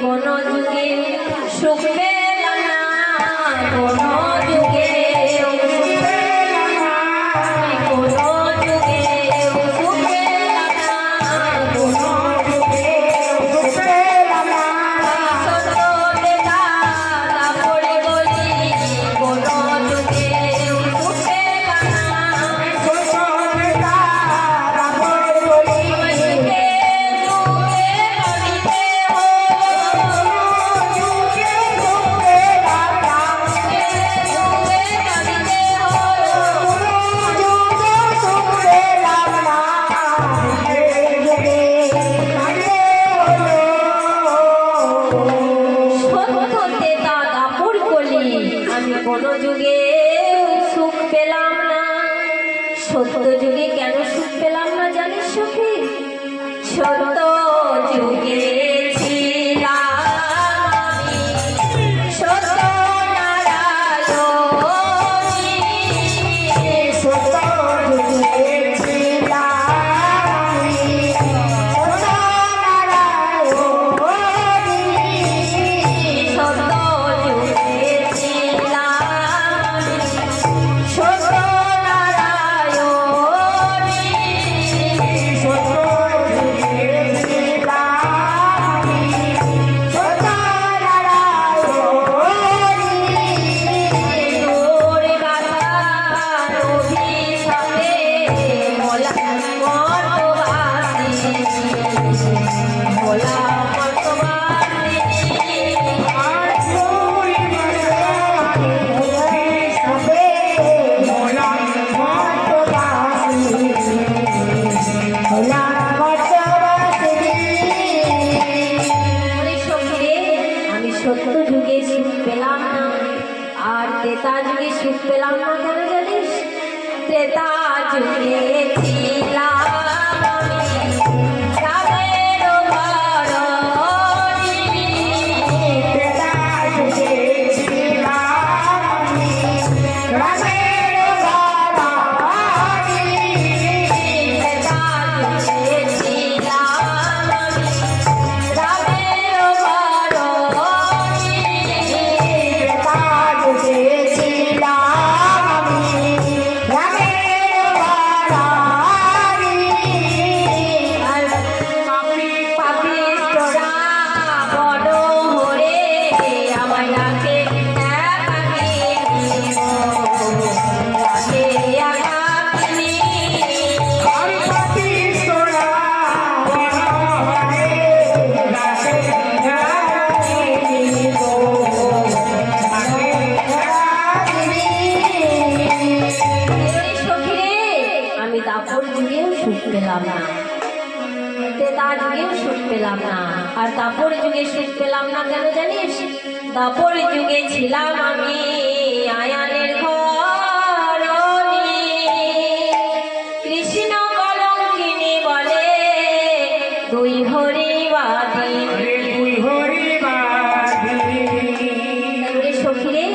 কোনো যুগে সুখ পেলাম না, কোনো যুগে সুখ পেলাম না, কোনো যুগে সুখ পেলাম না, কোনো যুগে সুখ পেলাম না। সত্য দেখা পড়ে গলি কোনো যুগে সুখ পেলাম না, সত্য দেখা পড়ে গলি যুগে যুগে ভাবিতে কোনো যুগে সুখ পেলাম না। সত্য যুগে কেন সুখ পেলাম না জানিস সখী? সত্য যুগে ছিলাম আমি সত্য নারায়ণী, সত্য যুগে ছিলাম আমি সত্য নারায়ণী, সত্য যুগে সত্য যুগে সুখ পেলাম না। আর ত্রেতা যুগে সুখ পেলাম না কেন জানিস? ত্রেতা যুগে ছিলাম আমি রামের ঘরণী, ত্রেতা যুগে ছিলাম আমি রামের ঘরণী, ত্রেতা যুগে ছিলাম আমি রামের ঘরণী, দাপর যুগেও সুখ পেলাম না, ত্রেতা যুগেও সুখ পেলাম না। আর দাপর যুগে সুখ পেলাম না কেন জানিস? দাপর যুগে ছিলাম আমি আয়ানের ঘরণী, কৃষ্ণ কলঙ্কিনী বলে দুই হরিবাদী, দুই হরিবাদী। সখীরে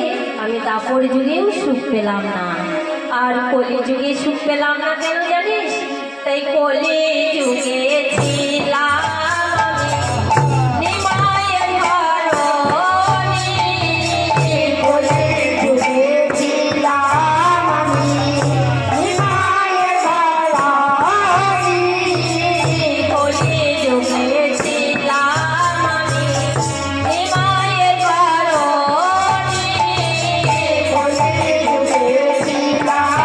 আমি দাপর যুগেও সুখ পেলাম না। আর কলি যুগে সুখ পেলাম না কেন জানিস? তাই কলি যুগে ছিলাম আমি নিমায়ের ঘরণী, কলি যুগে ছিলাম আমি নিমায়ের ঘরণী, কলি যুগে ছিলাম আমি নিমায়ের ঘরণী, কলি যুগে ছিলাম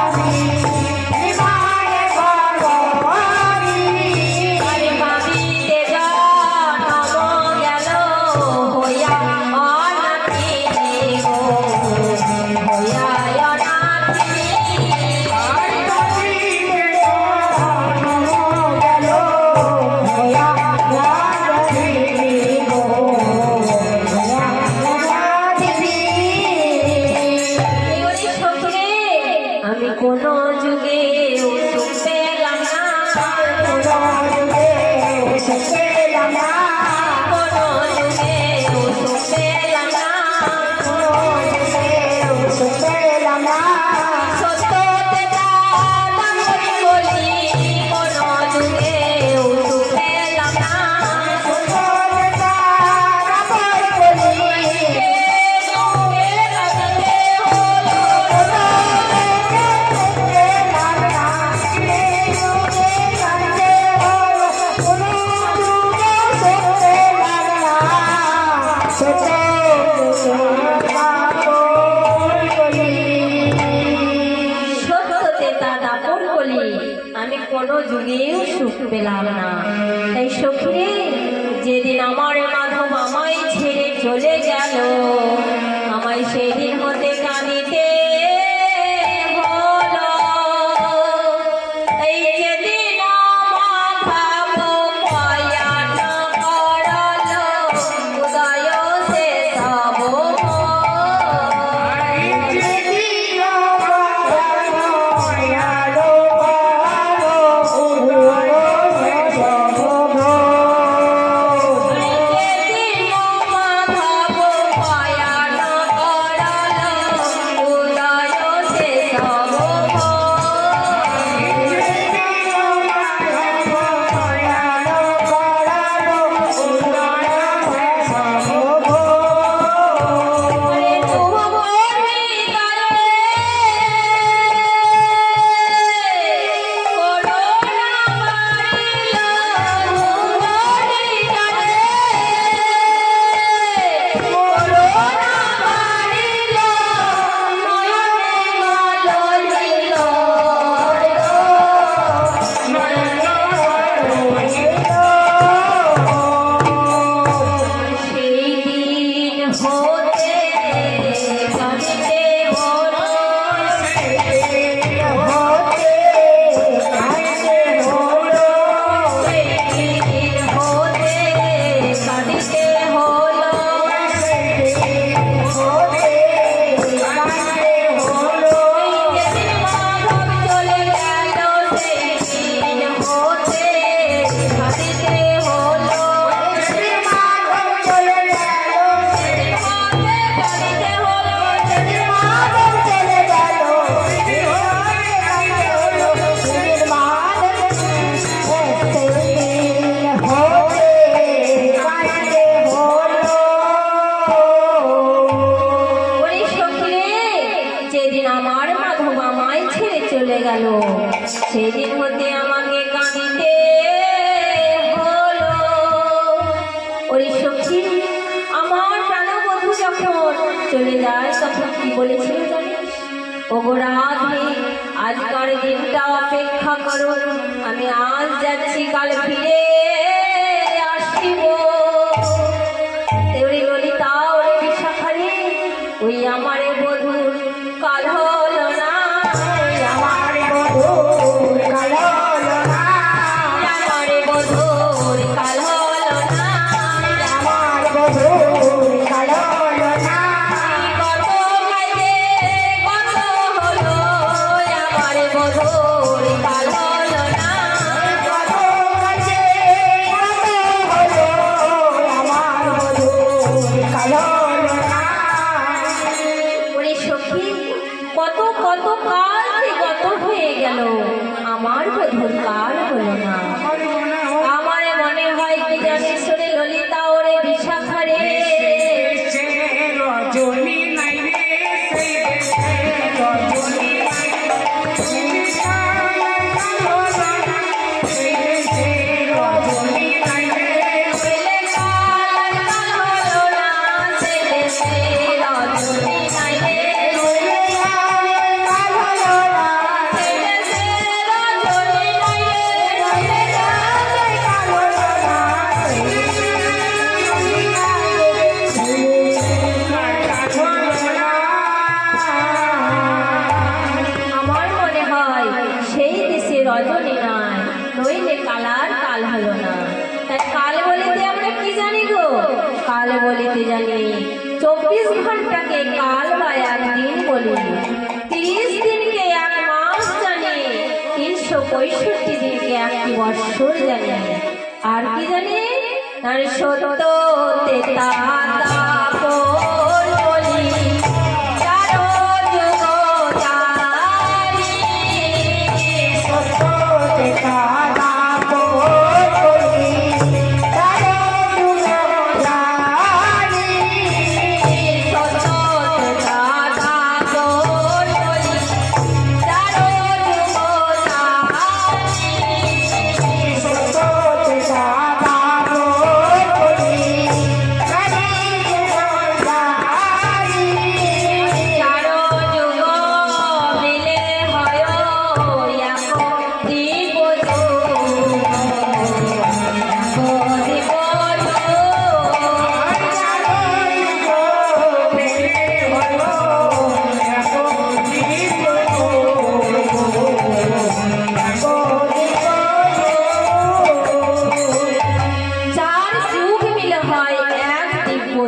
আমি নিমায়ের ঘরণী। যুগেও সুখ পেলাম না। তাই সখী, যেদিন আমার মাধব আমায় ছেড়ে চলে গেল, আমায় সেদিন হতে কাঁদিতে হলো। এই যেদিন মাধব প্রয়াণ করল, উদয় শেষ গেল, সেদিন হতে আমাকে কাঁদিতে হলো। ওরে সখী, আমার প্রাণবধূ যখন চলে যায় তখন কি বলেছিল জানিস? ওগো রাধে, আজকার দিনটা অপেক্ষা করো, আমি আজ যাচ্ছি, কাল ফিরে আসিব। ওরে ললিতা, ওরে বিশাখারে, ওই আমারে বধূর কাল হলো না, আমার বধূর কাল হলো না। আমার মনে হয় কি জানিস রে ললিতা, ওরে বিশাখারে, রজনী নাই রে, সেই দেশে রজনী নাই, সেই দেশে রজনী নাই রে, কাল হলো না, সেই দেশে রজনী নাই রে। রজনী নাই, নইলে কালার কাল হলো না। তাই কাল বলিতে আমরা কি জানি গো? কাল বলিতে জানি 24 ঘন্টাকে কাল বা একদিন বলি, 30 দিনকে এক মাস জানি, 365 দিনকে একটি বৎসর জানি। আর কি জানি? আর সত্য তেতা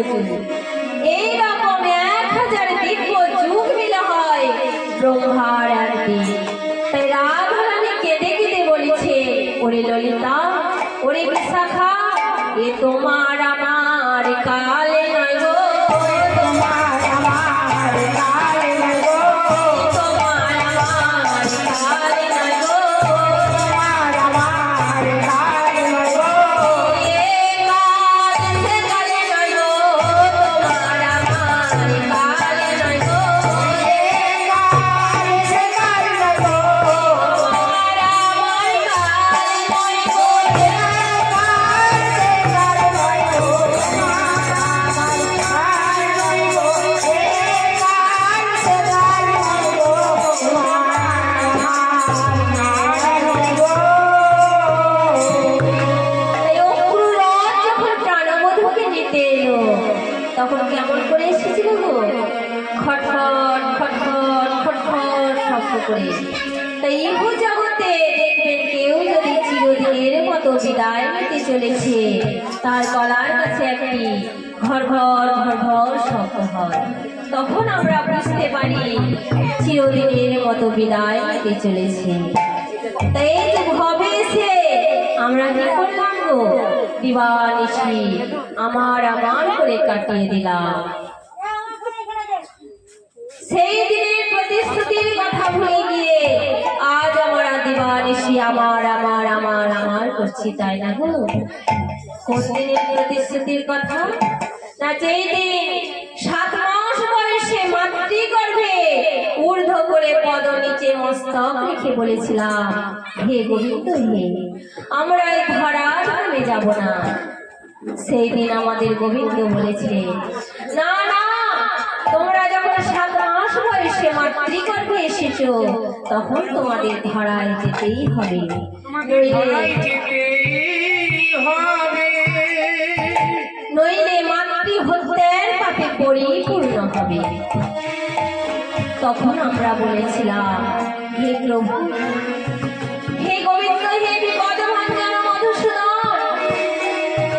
যুগ। এইরকম 1000 দিব্য যুগ মিলে হয় ব্রহ্মার এক দিন। তাই রাধারানী কেঁদে কেঁদে বলেছে, ওরে ললিতা, ওরে বিশাখা, এ তোমার আমার কালে নয় গো, তোমার আমার কালে নয় গো, তোমার আমার কালে নয় গো, তোমার আমার কালে নয় গো, এ কাল সে কালে নয় গো, তোমার আমার কালে নয় গো, এ কাল সে কালে নয় গো, তোমার আমার কালে নয় গো, এ কাল সে কালে নয় গো, তোমার আমার কালে নয় গো, এ কাল সে কালে নয় গো, তোমার আমার কালে নয় গো। এই অক্রূর রথ যখন প্রাণবধূকে নিতে এলো, তখন কেমন করে এসেছিল গো? খটখট খটখট খটখট শব্দ করে। তাই ইহ জগতে দেখবেন কেউ যদি চিরদিনের মতো বিদায় নিতে চলেছে, তার গলার কাছে একটি ঘর ঘর ঘর ঘর শব্দ হয়, তখন আমরা বুঝতে পারি চিরদিনের মতো বিদায় নিতে চলেছে। তাই এই যে ভবে এসে আমরা কি করলাম গো? দিবানিশি আমার আমার করে কাটিয়ে দিলাম। সেই দিনের প্রতিশ্রুতির কথা ভুলে গিয়ে আজ আমরা দিবানিশি আমার আমার আমার আমার করছি, তাই না গো? কোন দিনের প্রতিশ্রুতির কথা? না যেই দিন 7 মাস বয়সে মাতৃগর্ভে ঊর্ধ্ব করে পদ নিচে মস্তক রেখে বলেছিলাম, হে গোবিন্দ হে, আমরা এই ধরা জন্মে যাব না। সেই দিন আমাদের গোবিন্দ বলেছে, না না, তোমরা যখন 7 মাস বয়সে মাতৃগর্ভে এসেছো, তখন তোমাদের ধরায় যেতেই হবে, নইলে মাতৃ হত্যার পাপে পরিপূর্ণ হবে। তখন আমরা বলেছিলাম, হে প্রভু, হে গোবিন্দ, হে বিপদভঞ্জন মধুসূদন,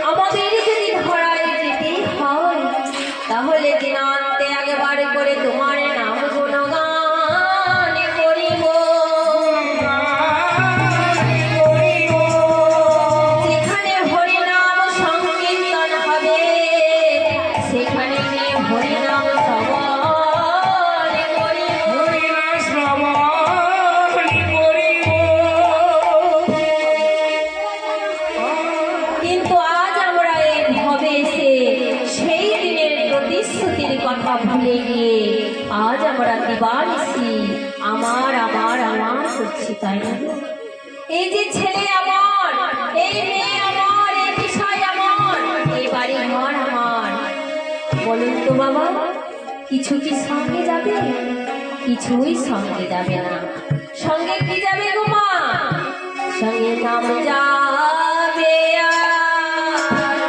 আমাদের যদি ধরায় যেতেই হয়, তাহলে দিনান্তে একবার করে তোমার নাম গুণগান করিব। যেখানে হরিনাম সংকীর্তন হবে, সেখানে গিয়ে হরিনাম শ্রবণ করিব। কিন্তু আজ আমরা এই ভবে এসে সেই দিনের প্রতিশ্রুতির কথা ভুলে গিয়ে আজ আমরা দিবানিশি আমার আমার আমার করছি, তাই না? এই যে ছেলে আমার, এই মেয়ে আমার, এই বিষয় আমার, এই বাড়ি ঘর আমার, বলুন তো বাবা, কিছু কি সঙ্গে যাবে? কিছুই সঙ্গে যাবে না। সঙ্গে কি যাবে গো মা? সঙ্গে নাম যাবে, আর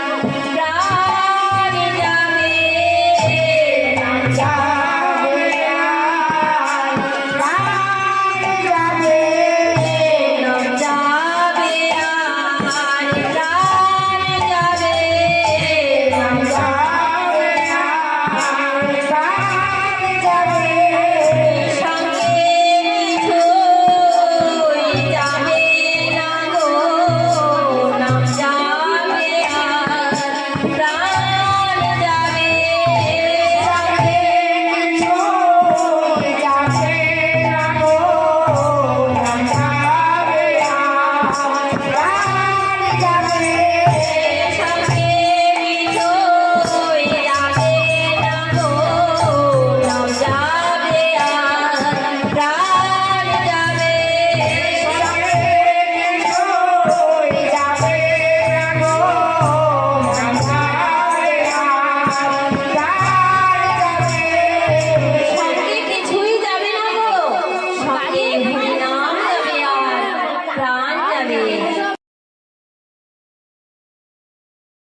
প্রাণ যাবে, নাম যাবে, আর প্রাণ যাবে, নাম যাবে, আর প্রাণ যাবে, নাম যাবে, আর প্রাণ যাবে, সঙ্গে কিছুই যাবে না গো, নাম যাবে, আর প্রাণ যাবে, সঙ্গে কিছুই যাবে না গো, নাম যাবে, আর প্রাণ যাবে, সঙ্গে